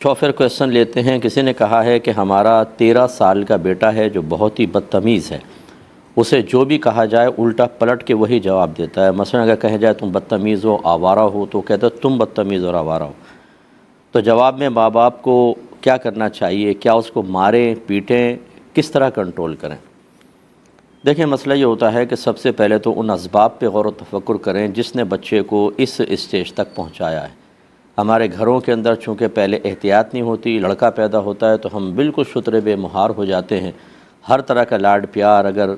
Chauffeur question لیتے ہیں۔ کسی نے کہا ہے کہ ہمارا 13 سال کا بیٹا ہے جو بہت ہی بدتمیز ہے، اسے جو بھی کہا جائے الٹا پلٹ کے وہی جواب دیتا ہے۔ مثلا اگر کہا جائے تم بدتمیز ہو، آوارہ ہو، تو کہتا ہے تم بدتمیز اور آوارہ ہو۔ تو جواب میں ماں باپ کو کیا کرنا چاہیے؟ کیا اس کو ماریں، پیٹیں، کس طرح کنٹرول کریں؟ دیکھیں، مسئلہ یہ ہوتا ہے کہ سب سے پہلے تو ان اسباب پہ غور و تفکر کریں جس نے بچے کو اس اسٹیج تک پہنچایا ہے۔ ہمارے گھروں کے اندر چونکہ پہلے احتیاط نہیں ہوتی، لڑکا پیدا ہوتا ہے تو ہم بالکل شتر بے مہار ہو جاتے ہیں۔ ہر طرح کا لاڈ پیار، اگر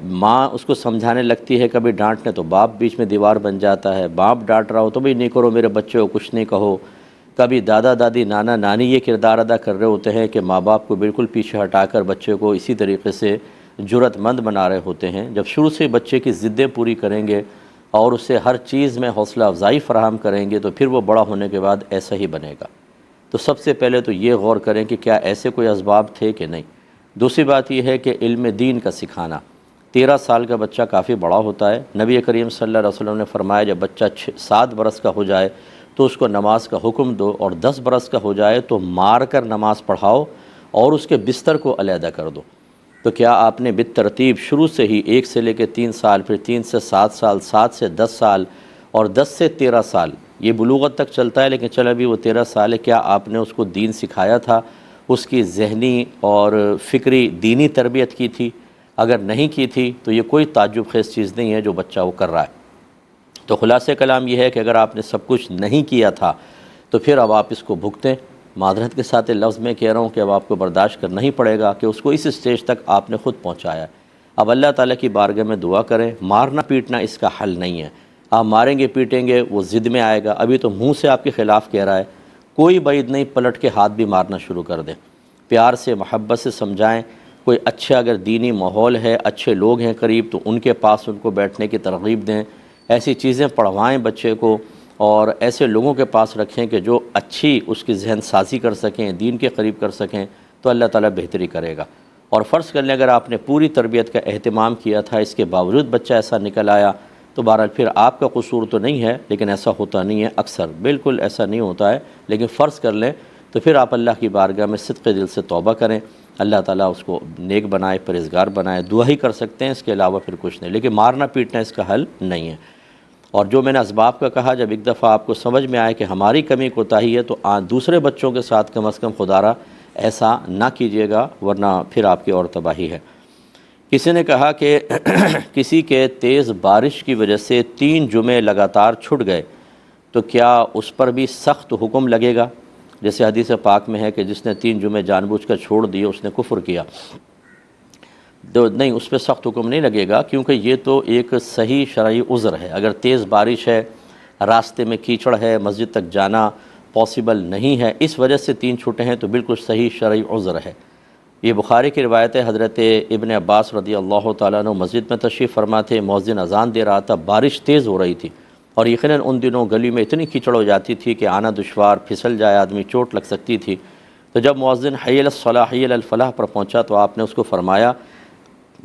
ماں اس کو سمجھانے لگتی ہے، کبھی ڈانٹنے تو باپ بیچ میں دیوار بن جاتا ہے، باپ ڈانٹ رہا ہو تو بھئی نہیں کرو میرے بچے کو، کچھ نہیں کہو۔ کبھی دادا دادی نانا نانی یہ کردار ادا کر رہے ہوتے ہیں کہ ماں باپ کو بالکل پیچھے ہٹا کر بچے کو اسی طریقے سے جرأت مند بنا رہے ہوتے ہیں۔ جب شروع سے بچے کی ضدیں پوری کریں گے اور اسے ہر چیز میں حوصلہ افزائی فراہم کریں گے تو پھر وہ بڑا ہونے کے بعد ایسا ہی بنے گا۔ تو سب سے پہلے تو یہ غور کریں کہ کیا ایسے کوئی اسباب تھے کہ نہیں۔ دوسری بات یہ ہے کہ علم دین کا سکھانا۔ 13 سال کا بچہ کافی بڑا ہوتا ہے۔ نبی کریم صلی اللہ علیہ وسلم نے فرمایا جب بچہ 7 برس کا ہو جائے تو اس کو نماز کا حکم دو، اور 10 برس کا ہو جائے تو مار کر نماز پڑھاؤ اور اس کے بستر کو علیحدہ کر دو۔ تو کیا آپ نے بالترتیب شروع سے ہی 1 سے لے کے 3 سال، پھر 3 سے 7 سال، 7 سے 10 سال اور 10 سے 13 سال، یہ بلوغت تک چلتا ہے لیکن چل ابھی وہ 13 سال ہے، کیا آپ نے اس کو دین سکھایا تھا؟ اس کی ذہنی اور فکری دینی تربیت کی تھی؟ اگر نہیں کی تھی تو یہ کوئی تعجب خیز چیز نہیں ہے جو بچہ وہ کر رہا ہے۔ تو خلاصہ کلام یہ ہے کہ اگر آپ نے سب کچھ نہیں کیا تھا تو پھر اب آپ اس کو بھگتیں۔ معذرت کے ساتھ لفظ میں کہہ رہا ہوں کہ اب آپ کو برداشت کرنا ہی پڑے گا کہ اس کو اس اسٹیج تک آپ نے خود پہنچایا ہے۔ اب اللہ تعالیٰ کی بارگاہ میں دعا کریں۔ مارنا پیٹنا اس کا حل نہیں ہے۔ آپ ماریں گے پیٹیں گے وہ ضد میں آئے گا، ابھی تو منہ سے آپ کے خلاف کہہ رہا ہے، کوئی بعید نہیں پلٹ کے ہاتھ بھی مارنا شروع کر دیں۔ پیار سے محبت سے سمجھائیں۔ کوئی اچھا اگر دینی ماحول ہے، اچھے لوگ ہیں قریب، تو ان کے پاس ان کو بیٹھنے کی ترغیب دیں۔ ایسی چیزیں پڑھوائیں بچے کو، اور ایسے لوگوں کے پاس رکھیں کہ جو اچھی اس کی ذہن سازی کر سکیں، دین کے قریب کر سکیں، تو اللہ تعالیٰ بہتری کرے گا۔ اور فرض کر لیں اگر آپ نے پوری تربیت کا اہتمام کیا تھا، اس کے باوجود بچہ ایسا نکل آیا، تو بہرحال پھر آپ کا قصور تو نہیں ہے، لیکن ایسا ہوتا نہیں ہے، اکثر بالکل ایسا نہیں ہوتا ہے، لیکن فرض کر لیں تو پھر آپ اللہ کی بارگاہ میں صدق دل سے توبہ کریں، اللہ تعالیٰ اس کو نیک بنائے، پرہیزگار بنائے، دعا ہی کر سکتے ہیں، اس کے علاوہ پھر کچھ نہیں، لیکن مارنا پیٹنا اس کا حل نہیں ہے۔ اور جو میں نے اسباب کا کہا، جب ایک دفعہ آپ کو سمجھ میں آئے کہ ہماری کمی کوتاہی ہے تو دوسرے بچوں کے ساتھ کم از کم خدا را ایسا نہ کیجیے گا، ورنہ پھر آپ کی اور تباہی ہے۔ کسی نے کہا کہ کسی کے تیز بارش کی وجہ سے 3 جمعے لگاتار چھٹ گئے تو کیا اس پر بھی سخت حکم لگے گا؟ جیسے حدیث پاک میں ہے کہ جس نے 3 جمعے جان بوجھ کر چھوڑ دیے اس نے کفر کیا۔ نہیں، اس پہ سخت حکم نہیں لگے گا، کیونکہ یہ تو ایک صحیح شرعی عذر ہے۔ اگر تیز بارش ہے، راستے میں کیچڑ ہے، مسجد تک جانا پاسبل نہیں ہے، اس وجہ سے 3 چھوٹے ہیں تو بالکل صحیح شرعی عذر ہے۔ یہ بخاری کی روایت ہے، حضرت ابن عباس رضی اللہ تعالیٰ عنہ مسجد میں تشریف فرما تھے، مؤذن اذان دے رہا تھا، بارش تیز ہو رہی تھی، اور یقیناً ان دنوں گلی میں اتنی کیچڑ ہو جاتی تھی کہ آنا دشوار، پھسل جائے آدمی، چوٹ لگ سکتی تھی۔ تو جب مؤذن حی علی الصلاۃ حی علی الفلاح پر پہنچا تو آپ نے اس کو فرمایا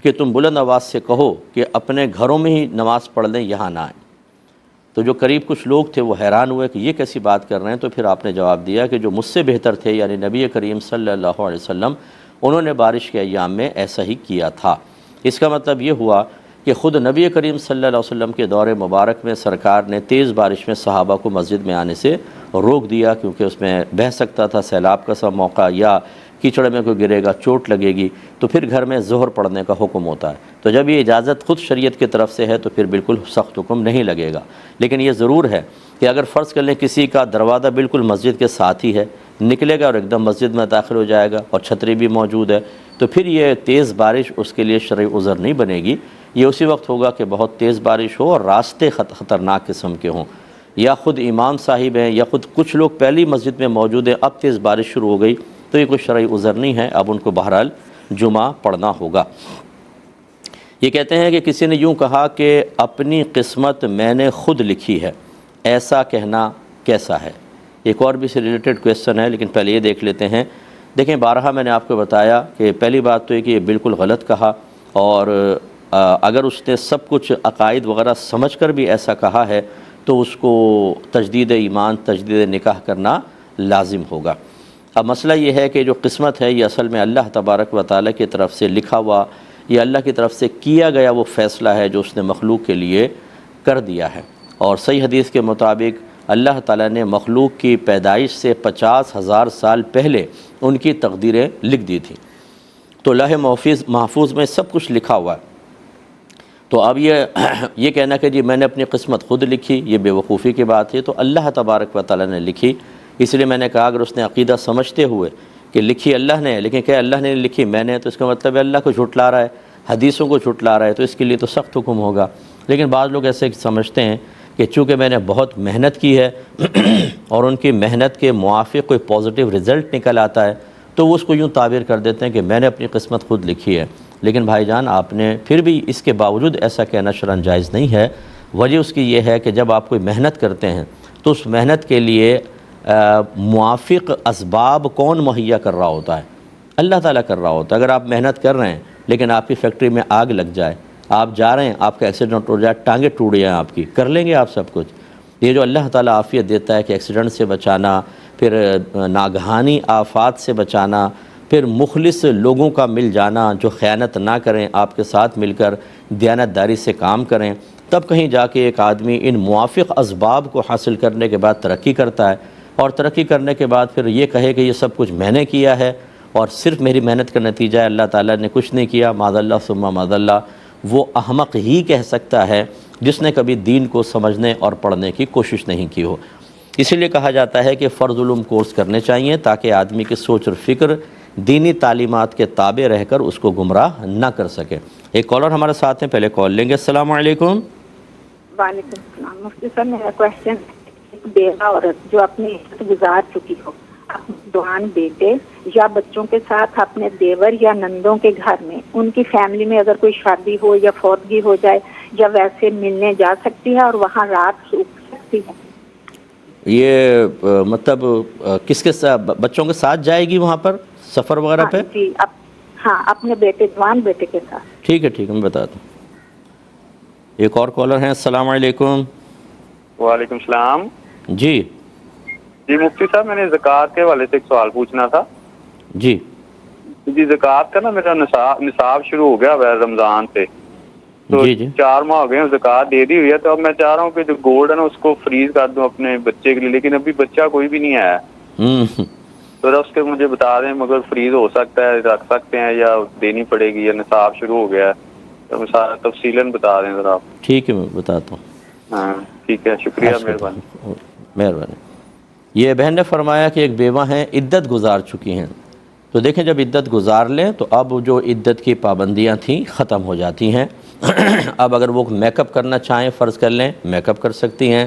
کہ تم بلند آواز سے کہو کہ اپنے گھروں میں ہی نماز پڑھ لیں، یہاں نہ آئیں۔ تو جو قریب کچھ لوگ تھے وہ حیران ہوئے کہ یہ کیسی بات کر رہے ہیں، تو پھر آپ نے جواب دیا کہ جو مجھ سے بہتر تھے، یعنی نبی کریم صلی اللہ علیہ وسلم، انہوں نے بارش کے ایام میں ایسا ہی کیا تھا۔ اس کا مطلب یہ ہوا کہ خود نبی کریم صلی اللہ علیہ وسلم کے دور مبارک میں سرکار نے تیز بارش میں صحابہ کو مسجد میں آنے سے روک دیا، کیونکہ اس میں بہہ سکتا تھا، سیلاب کا سا موقع، یا کیچڑ میں کوئی گرے گا، چوٹ لگے گی، تو پھر گھر میں ظہر پڑھنے کا حکم ہوتا ہے۔ تو جب یہ اجازت خود شریعت کی طرف سے ہے تو پھر بالکل سخت حکم نہیں لگے گا۔ لیکن یہ ضرور ہے کہ اگر فرض کر لیں کسی کا دروازہ بالکل مسجد کے ساتھ ہی ہے، نکلے گا اور ایک دم مسجد میں داخل ہو جائے گا اور چھتری بھی موجود ہے، تو پھر یہ تیز بارش اس کے لیے شرعی عذر نہیں بنے گی۔ یہ اسی وقت ہوگا کہ بہت تیز بارش ہو اور راستے خطرناک قسم کے ہوں، یا خود امام صاحب ہیں یا خود کچھ لوگ پہلی مسجد میں موجود ہیں، اب تیز بارش شروع ہو گئی، تو یہ کوئی شرعی عذر نہیں ہے، اب ان کو بہرحال جمعہ پڑھنا ہوگا۔ یہ کہتے ہیں کہ کسی نے یوں کہا کہ اپنی قسمت میں نے خود لکھی ہے، ایسا کہنا کیسا ہے؟ ایک اور بھی سے ریلیٹڈ کویسچن ہے، لیکن پہلے یہ دیکھ لیتے ہیں۔ دیکھیں، بارہا میں نے آپ کو بتایا کہ پہلی بات تو یہ کہ یہ بالکل غلط کہا، اور اگر اس نے سب کچھ عقائد وغیرہ سمجھ کر بھی ایسا کہا ہے تو اس کو تجدید ایمان، تجدید نکاح کرنا لازم ہوگا۔ اب مسئلہ یہ ہے کہ جو قسمت ہے یہ اصل میں اللہ تبارک و تعالیٰ کی طرف سے لکھا ہوا، یہ اللہ کی طرف سے کیا گیا وہ فیصلہ ہے جو اس نے مخلوق کے لیے کر دیا ہے۔ اور صحیح حدیث کے مطابق اللہ تعالیٰ نے مخلوق کی پیدائش سے 50,000 سال پہلے ان کی تقدیریں لکھ دی تھیں، تو لوح محفوظ میں سب کچھ لکھا ہوا ہے۔ تو اب یہ کہنا کہ جی میں نے اپنی قسمت خود لکھی، یہ بے وقوفی کی بات ہے۔ تو اللہ تبارک و تعالیٰ نے لکھی، اس لیے میں نے کہا اگر اس نے عقیدہ سمجھتے ہوئے کہ لکھی اللہ نے، لیکن کہ اللہ نے لکھی میں نے، تو اس کا مطلب ہے اللہ کو جھٹلا رہا ہے، حدیثوں کو جھٹلا رہا ہے، تو اس کے لیے تو سخت حکم ہوگا۔ لیکن بعض لوگ ایسے سمجھتے ہیں کہ چونکہ میں نے بہت محنت کی ہے اور ان کی محنت کے موافق کوئی پازیٹیو رزلٹ نکل آتا ہے، تو وہ اس کو یوں تعبیر کر دیتے ہیں کہ میں نے اپنی قسمت خود لکھی ہے۔ لیکن بھائی جان آپ نے پھر بھی اس کے باوجود ایسا کہنا شرعاً جائز نہیں ہے۔ وجہ اس کی یہ ہے کہ جب آپ کوئی محنت کرتے ہیں تو اس محنت کے لیے موافق اسباب کون مہیا کر رہا ہوتا ہے؟ اللہ تعالیٰ کر رہا ہوتا ہے۔ اگر آپ محنت کر رہے ہیں لیکن آپ کی فیکٹری میں آگ لگ جائے، آپ جا رہے ہیں آپ کا ایکسیڈنٹ ہو جائے، ٹانگیں ٹوٹ جائیں آپ کی، کر لیں گے آپ سب کچھ؟ یہ جو اللہ تعالیٰ عافیت دیتا ہے کہ ایکسیڈنٹ سے بچانا، پھر ناگہانی آفات سے بچانا، پھر مخلص لوگوں کا مل جانا جو خیانت نہ کریں، آپ کے ساتھ مل کر دیانت داری سے کام کریں، تب کہیں جا کے ایک آدمی ان موافق اسباب کو حاصل کرنے کے بعد ترقی کرتا ہے، اور ترقی کرنے کے بعد پھر یہ کہے کہ یہ سب کچھ میں نے کیا ہے اور صرف میری محنت کا نتیجہ ہے، اللہ تعالیٰ نے کچھ نہیں کیا، معاذ اللہ ثم معاذ اللہ۔ وہ احمق ہی کہہ سکتا ہے جس نے کبھی دین کو سمجھنے اور پڑھنے کی کوشش نہیں کی ہو۔ اسی لیے کہا جاتا ہے کہ فرض علوم کورس کرنے چاہیے تاکہ آدمی کی سوچ اور فکر دینی تعلیمات کے تابع رہ کر اس کو گمراہ نہ کر سکے۔ ایک کالر ہمارے ساتھ ہیں، پہلے کال لیں گے۔ السلام علیکم۔ وعلیکم السلام۔ مفتی صاحب میرا کویشچن، ایک بیوہ عورت جو اپنی عزت گزار چکی ہو، اپنے جوان بیٹے یا بچوں کے ساتھ اپنے دیور یا نندوں کے گھر میں، ان کی فیملی میں اگر کوئی شادی ہو یا فوتگی ہو جائے، یا ویسے ملنے جا سکتی ہے اور وہاں رات رک سکتی ہے؟ یہ مطلب کس کے ساتھ؟ بچوں کے ساتھ جائے گی وہاں پر سفر وغیرہ پہ؟ جی ہاں، اپنے بیٹے، جوان بیٹے کے ساتھ۔ ٹھیک ہے میں بتاتا ہوں۔ ایک اور کالر ہیں۔ السلام علیکم۔ وعلیکم السلام۔ جی مفتی صاحب میں نے زکوٰۃ کے حوالے سے ایک سوال پوچھنا تھا۔ جی زکوٰۃ کا نا میرا نصاب شروع ہو گیا ہے رمضان سے، تو 4 ماہ ہو گئے ہیں، زکوٰۃ دے دی ہوئی ہے، تو اب میں چاہ رہا ہوں کہ جو گولڈ ہے نا اس کو فریز کر دوں اپنے بچے کے لیے، لیکن ابھی بچہ کوئی بھی نہیں آیا ہے، تو اس کے مجھے بتا دیں مگر فریز ہو سکتا ہے، رکھ سکتے ہیں یا دینی پڑے گی، یا نصاب شروع ہو گیا ہے، تو سارا تفصیلاً بتا دیں ذرا آپ۔ ٹھیک ہے میں بتاتا ہوں۔ ہاں ٹھیک ہے، شکریہ، مہربانی۔ یہ بہن نے فرمایا کہ ایک بیوہ ہیں، عدت گزار چکی ہیں، تو دیکھیں جب عدت گزار لیں تو اب جو عدت کی پابندیاں تھیں ختم ہو جاتی ہیں۔ اب اگر وہ میک اپ کرنا چاہیں، فرض کر لیں میک اپ کر سکتی ہیں،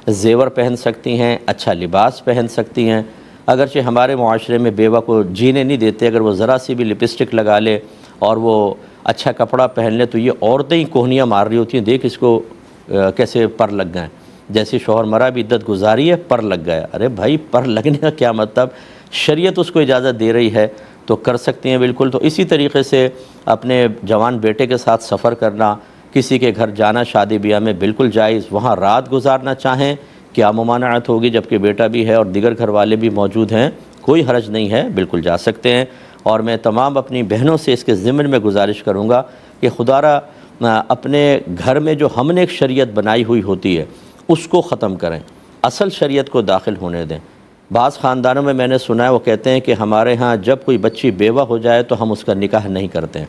زیور پہن سکتی ہیں، اچھا لباس پہن سکتی ہیں۔ اگرچہ ہمارے معاشرے میں بیوہ کو جینے نہیں دیتے، اگر وہ ذرا سی بھی لپسٹک لگا لے اور وہ اچھا کپڑا پہن لے تو یہ عورتیں ہی کوہنیاں مار رہی ہوتی ہیں، دیکھ اس کو کیسے پر لگ گئے، جیسے شوہر مرا بھی عدت گزاری ہے پر لگ گیا۔ ارے بھائی پر لگنے کا کیا مطلب؟ شریعت اس کو اجازت دے رہی ہے تو کر سکتی ہیں بالکل۔ تو اسی طریقے سے اپنے جوان بیٹے کے ساتھ سفر کرنا، کسی کے گھر جانا شادی بیاہ میں بالکل جائز، وہاں رات گزارنا چاہیں کیا ممانعت ہوگی؟ جبکہ بیٹا بھی ہے اور دیگر گھر والے بھی موجود ہیں، کوئی حرج نہیں ہے، بالکل جا سکتے ہیں۔ اور میں تمام اپنی بہنوں سے اس کے ضمن میں گزارش کروں گا کہ خدا را اپنے گھر میں جو ہم نے ایک شریعت بنائی ہوئی ہوتی ہے اس کو ختم کریں، اصل شریعت کو داخل ہونے دیں۔ بعض خاندانوں میں نے سنا ہے وہ کہتے ہیں کہ ہمارے ہاں جب کوئی بچی بیوہ ہو جائے تو ہم اس کا نکاح نہیں کرتے ہیں،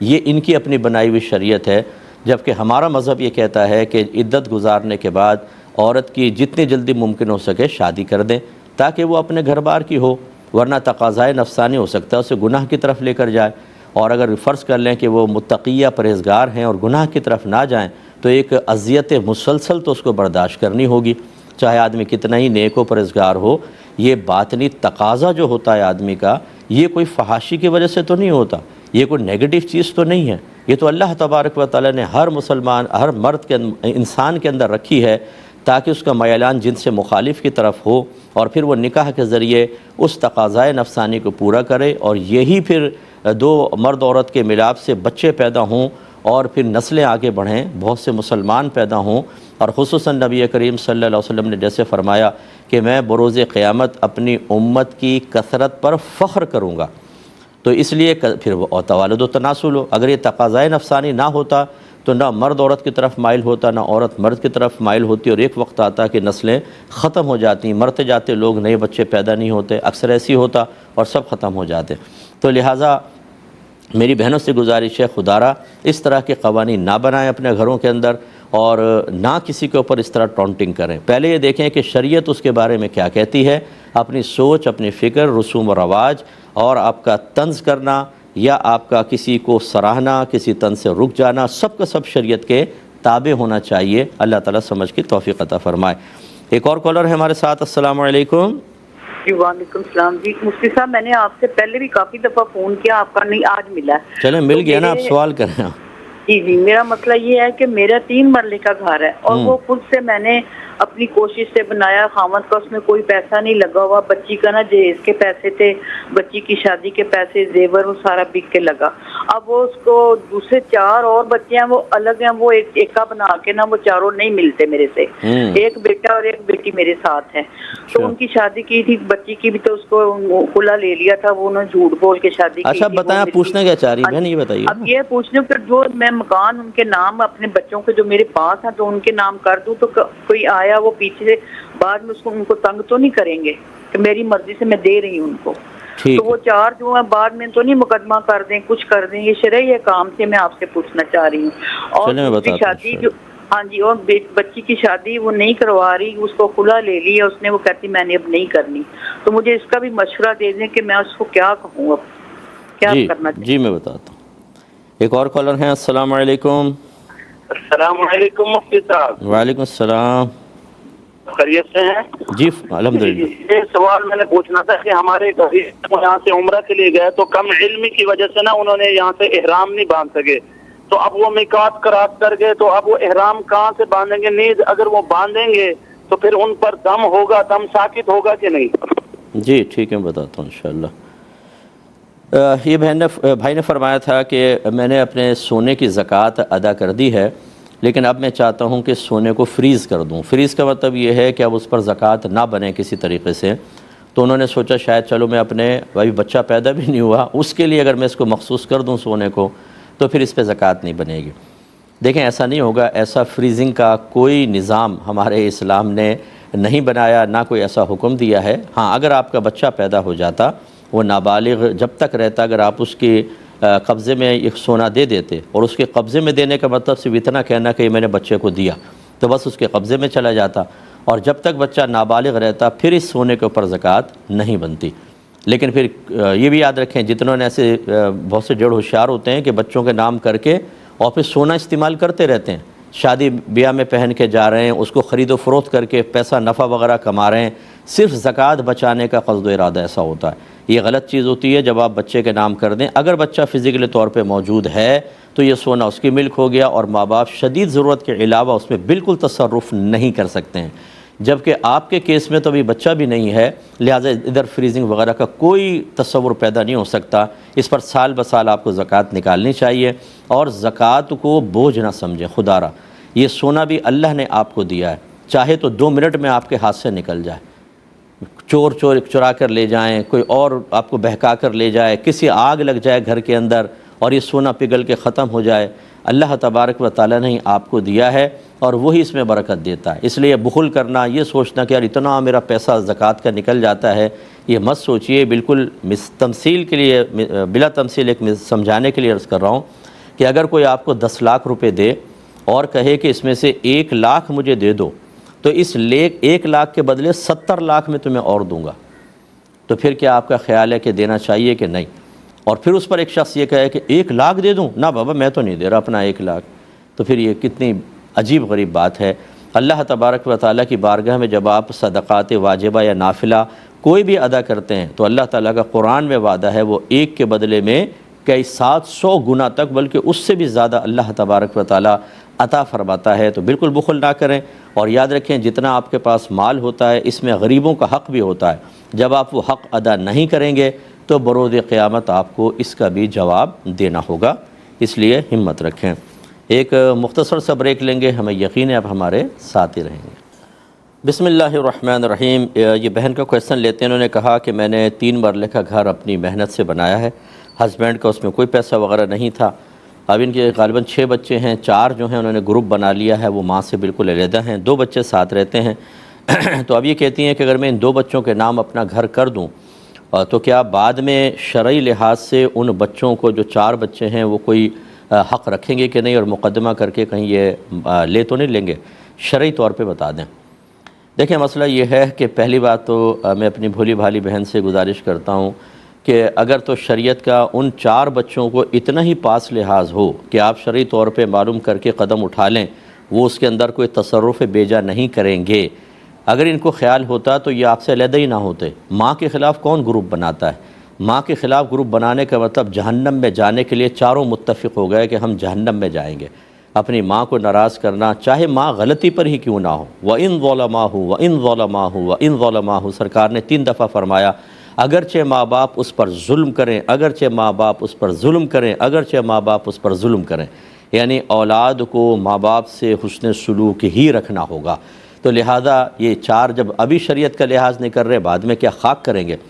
یہ ان کی اپنی بنائی ہوئی شریعت ہے، جبکہ ہمارا مذہب یہ کہتا ہے کہ عدت گزارنے کے بعد عورت کی جتنی جلدی ممکن ہو سکے شادی کر دیں تاکہ وہ اپنے گھر بار کی ہو، ورنہ تقاضائے نفسانی ہو سکتا ہے اسے گناہ کی طرف لے کر جائے۔ اور اگر فرض کر لیں کہ وہ متقیہ پرہیزگار ہیں اور گناہ کی طرف نہ جائیں تو ایک اذیت مسلسل تو اس کو برداشت کرنی ہوگی، چاہے آدمی کتنا ہی نیک و پرہیزگار ہو۔ یہ باطنی تقاضا جو ہوتا ہے آدمی کا، یہ کوئی فحاشی کی وجہ سے تو نہیں ہوتا، یہ کوئی نیگیٹو چیز تو نہیں ہے، یہ تو اللہ تبارک و تعالیٰ نے ہر مسلمان، ہر مرد کے انسان کے اندر رکھی ہے تاکہ اس کا میلان جن سے مخالف کی طرف ہو اور پھر وہ نکاح کے ذریعے اس تقاضائے نفسانی کو پورا کرے، اور یہی پھر دو مرد عورت کے ملاپ سے بچے پیدا ہوں اور پھر نسلیں آگے بڑھیں، بہت سے مسلمان پیدا ہوں۔ اور خصوصاً نبی کریم صلی اللہ علیہ وسلم نے جیسے فرمایا کہ میں بروز قیامت اپنی امت کی کثرت پر فخر کروں گا، تو اس لیے پھر وہ توالد و تناسل ہو۔ اگر یہ تقاضائے نفسانی نہ ہوتا تو نہ مرد عورت کی طرف مائل ہوتا، نہ عورت مرد کی طرف مائل ہوتی، اور ایک وقت آتا کہ نسلیں ختم ہو جاتی، مرتے جاتے لوگ، نئے بچے پیدا نہیں ہوتے، اکثر ایسی ہوتا اور سب ختم ہو جاتے۔ تو لہٰذا میری بہنوں سے گزارش ہے، خدارہ اس طرح کے قوانین نہ بنائیں اپنے گھروں کے اندر، اور نہ کسی کے اوپر اس طرح ٹونٹنگ کریں۔ پہلے یہ دیکھیں کہ شریعت اس کے بارے میں کیا کہتی ہے، اپنی سوچ، اپنی فکر، رسوم و رواج، اور آپ کا طنز کرنا یا آپ کا کسی کو سراہنا، کسی طنز سے رک جانا، سب کا سب شریعت کے تابع ہونا چاہیے۔ اللہ تعالیٰ سمجھ کی توفیق عطا فرمائے۔ ایک اور کالر ہے ہمارے ساتھ۔ السلام علیکم۔ جی وعلیکم السلام۔ جی مفتی صاحب، میں نے آپ سے پہلے بھی کافی دفعہ فون کیا، آپ کا نہیں آج ملا ہے۔ چلیں مل گیا نا، آپ سوال کریں۔ جی میرا مسئلہ یہ ہے کہ میرا 3 مرلے کا گھر ہے، اور وہ خود سے میں نے اپنی کوشش سے بنایا، خامد کا اس میں کوئی پیسہ نہیں لگا ہوا، بچی کا نا جہیز کے پیسے تھے، بچی کی شادی کے پیسے، زیور، وہ سارا بک کے لگا۔ اب وہ اس کو دوسرے 4 اور بچے ہیں، وہ الگ ہیں، وہ ایکا بنا کے نا وہ چاروں نہیں ملتے میرے سے، ایک بیٹا اور ایک بیٹی میرے ساتھ ہے۔ تو ان کی شادی کی تھی، بچی کی بھی تو اس کو کھلا لے لیا تھا، وہ انہوں نے جھوٹ بول کے شادی کی۔ اچھا بتائیں، پوچھنا کیا چاہ رہی ہیں؟ یہ بتائیے۔ اب یہ پوچھنے کہ جو میں مکان ان کے نام اپنے بچوں کے جو میرے پاس ہیں تو ان کے نام کر دوں، تو کوئی آیا وہ پیچھے سے بعد میں اس کو ان کو تنگ تو نہیں کریں گے کہ میری مرضی سے میں دے رہی ہوں ان کو؟ تو وہ 4 جو ہیں بعد میں تو نہیں مقدمہ کر دیں، کچھ کر دیں؟ یہ شرعی کام سے میں آپ سے پوچھنا چاہ رہی ہوں۔ اور شادی جو، ہاں جی، اور بچی کی شادی وہ نہیں کروا رہی، اس کو کھلا لے لیا اس نے، وہ کہتی میں نے اب نہیں کرنی۔ تو مجھے اس کا بھی مشورہ دے دیں کہ میں اس کو کیا کہوں، اب کیا کرنا چاہیے؟ جی میں بتاتا ہوں۔ ایک اور کالر ہیں۔ السلام علیکم۔ السلام علیکم مفتی صاحب۔ وعلیکم السلام۔ خیریت سے ہیں؟ جی الحمدللہ۔ یہ سوال میں نے پوچھنا تھا کہ ہمارے یہاں سے عمرہ کے لیے گئے تو کم علمی کی وجہ سے نا انہوں نے یہاں سے احرام نہیں باندھ سکے، تو اب وہ میقات کراس کر گئے، تو اب وہ احرام کہاں سے باندھیں گے؟ نیز اگر وہ باندھیں گے تو پھر ان پر دم ہوگا، دم ساکت ہوگا کہ نہیں؟ جی ٹھیک ہے، بتاتا ہوں انشاءاللہ۔ یہ بھائی نے فرمایا تھا کہ میں نے اپنے سونے کی زکوٰۃ ادا کر دی ہے، لیکن اب میں چاہتا ہوں کہ سونے کو فریز کر دوں۔ فریز کا مطلب یہ ہے کہ اب اس پر زکوٰۃ نہ بنے کسی طریقے سے۔ تو انہوں نے سوچا شاید چلو میں اپنے ابھی بچہ پیدا بھی نہیں ہوا، اس کے لیے اگر میں اس کو مخصوص کر دوں سونے کو تو پھر اس پہ زکوٰۃ نہیں بنے گی۔ دیکھیں ایسا نہیں ہوگا، ایسا فریزنگ کا کوئی نظام ہمارے اسلام نے نہیں بنایا، نہ کوئی ایسا حکم دیا ہے۔ ہاں اگر آپ کا بچہ پیدا ہو جاتا، وہ نابالغ جب تک رہتا، اگر آپ اس کے قبضے میں ایک سونا دے دیتے، اور اس کے قبضے میں دینے کا مطلب صرف اتنا کہنا کہ میں نے بچے کو دیا، تو بس اس کے قبضے میں چلا جاتا، اور جب تک بچہ نابالغ رہتا پھر اس سونے کے اوپر زکوٰۃ نہیں بنتی۔ لیکن پھر یہ بھی یاد رکھیں، جتنوں نے ایسے بہت سے جڑ ہوشیار ہوتے ہیں کہ بچوں کے نام کر کے اور پھر سونا استعمال کرتے رہتے ہیں، شادی بیاہ میں پہن کے جا رہے ہیں، اس کو خرید و فروخت کر کے پیسہ نفع وغیرہ کما رہے ہیں، صرف زکوٰۃ بچانے کا قصد و ارادہ ایسا ہوتا ہے۔ یہ غلط چیز ہوتی ہے۔ جب آپ بچے کے نام کر دیں، اگر بچہ فزیکلی طور پہ موجود ہے تو یہ سونا اس کی ملک ہو گیا، اور ماں باپ شدید ضرورت کے علاوہ اس میں بالکل تصرف نہیں کر سکتے ہیں۔ جبکہ آپ کے کیس میں تو ابھی بچہ بھی نہیں ہے، لہٰذا ادھر فریزنگ وغیرہ کا کوئی تصور پیدا نہیں ہو سکتا۔ اس پر سال بسال آپ کو زکوٰۃ نکالنی چاہیے، اور زکوٰۃ کو بوجھ نہ سمجھیں۔ خدا را یہ سونا بھی اللہ نے آپ کو دیا ہے، چاہے تو 2 منٹ میں آپ کے ہاتھ سے نکل جائے، چرا کر لے جائیں، کوئی اور آپ کو بہکا کر لے جائے، کسی آگ لگ جائے گھر کے اندر اور یہ سونا پگھل کے ختم ہو جائے، اللہ تبارک و تعالیٰ نے آپ کو دیا ہے اور وہی اس میں برکت دیتا ہے۔ اس لیے بخل کرنا، یہ سوچنا کہ یار اتنا میرا پیسہ زکوٰۃ کا نکل جاتا ہے، یہ مت سوچئے۔ بالکل تمثیل کے لیے، بلا تمثیل ایک سمجھانے کے لیے عرض کر رہا ہوں کہ اگر کوئی آپ کو 10 لاکھ روپے دے اور کہے کہ اس میں سے 1 لاکھ مجھے دے دو، تو اس 1 لاکھ کے بدلے 70 لاکھ میں تمہیں اور دوں گا، تو پھر کیا آپ کا خیال ہے کہ دینا چاہیے کہ نہیں؟ اور پھر اس پر ایک شخص یہ کہے کہ 1 لاکھ دے دوں، نہ بابا میں تو نہیں دے رہا اپنا 1 لاکھ، تو پھر یہ کتنی عجیب غریب بات ہے۔ اللہ تبارک و تعالیٰ کی بارگاہ میں جب آپ صدقات واجبہ یا نافلہ کوئی بھی ادا کرتے ہیں تو اللہ تعالیٰ کا قرآن میں وعدہ ہے، وہ 1 کے بدلے میں کئی 700 گنا تک، بلکہ اس سے بھی زیادہ اللہ تبارک و تعالیٰ عطا فرماتا ہے۔ تو بالکل بخل نہ کریں، اور یاد رکھیں جتنا آپ کے پاس مال ہوتا ہے اس میں غریبوں کا حق بھی ہوتا ہے۔ جب آپ وہ حق ادا نہیں کریں گے تو بروز قیامت آپ کو اس کا بھی جواب دینا ہوگا، اس لیے ہمت رکھیں۔ ایک مختصر سا بریک لیں گے، ہمیں یقین ہے آپ ہمارے ساتھ ہی رہیں گے۔ بسم اللہ الرحمن الرحیم. یہ بہن کا کویسچن لیتے ہیں. انہوں نے کہا کہ میں نے 3 مرلے کا گھر اپنی محنت سے بنایا ہے, ہسبینڈ کا اس میں کوئی پیسہ وغیرہ نہیں تھا. اب ان کے غالباً 6 بچے ہیں, 4 جو ہیں انہوں نے گروپ بنا لیا ہے, وہ ماں سے بالکل علیحدہ ہیں, 2 بچے ساتھ رہتے ہیں. تو اب یہ کہتی ہیں کہ اگر میں ان 2 بچوں کے نام اپنا گھر کر دوں تو کیا بعد میں شرعی لحاظ سے ان بچوں کو جو 4 بچے ہیں وہ کوئی حق رکھیں گے کہ نہیں, اور مقدمہ کر کے کہیں یہ لے تو نہیں لیں گے؟ شرعی طور پہ بتا دیں. دیکھیں مسئلہ یہ ہے کہ پہلی بات تو میں اپنی بھولی بھالی بہن سے گزارش کرتا ہوں کہ اگر تو شریعت کا ان 4 بچوں کو اتنا ہی پاس لحاظ ہو کہ آپ شرعی طور پہ معلوم کر کے قدم اٹھا لیں, وہ اس کے اندر کوئی تصرف بیجا نہیں کریں گے. اگر ان کو خیال ہوتا تو یہ آپ سے علیحدہ ہی نہ ہوتے. ماں کے خلاف کون گروپ بناتا ہے؟ ماں کے خلاف گروپ بنانے کا مطلب جہنم میں جانے کے لیے چاروں متفق ہو گئے کہ ہم جہنم میں جائیں گے. اپنی ماں کو ناراض کرنا, چاہے ماں غلطی پر ہی کیوں نہ ہو. وَإِن ظَلَمَاهُ وَإِن ظَلَمَاهُ وَإِن ظَلَمَاهُ سرکار نے 3 دفعہ فرمایا, اگرچہ ماں باپ اس پر ظلم کریں, اگرچہ ماں باپ اس پر ظلم کریں, اگرچہ ماں باپ اس پر ظلم کریں. یعنی اولاد کو ماں باپ سے حسن سلوک ہی رکھنا ہوگا. تو لہذا یہ 4 جب ابھی شریعت کا لحاظ نہیں کر رہے, بعد میں کیا خاک کریں گے؟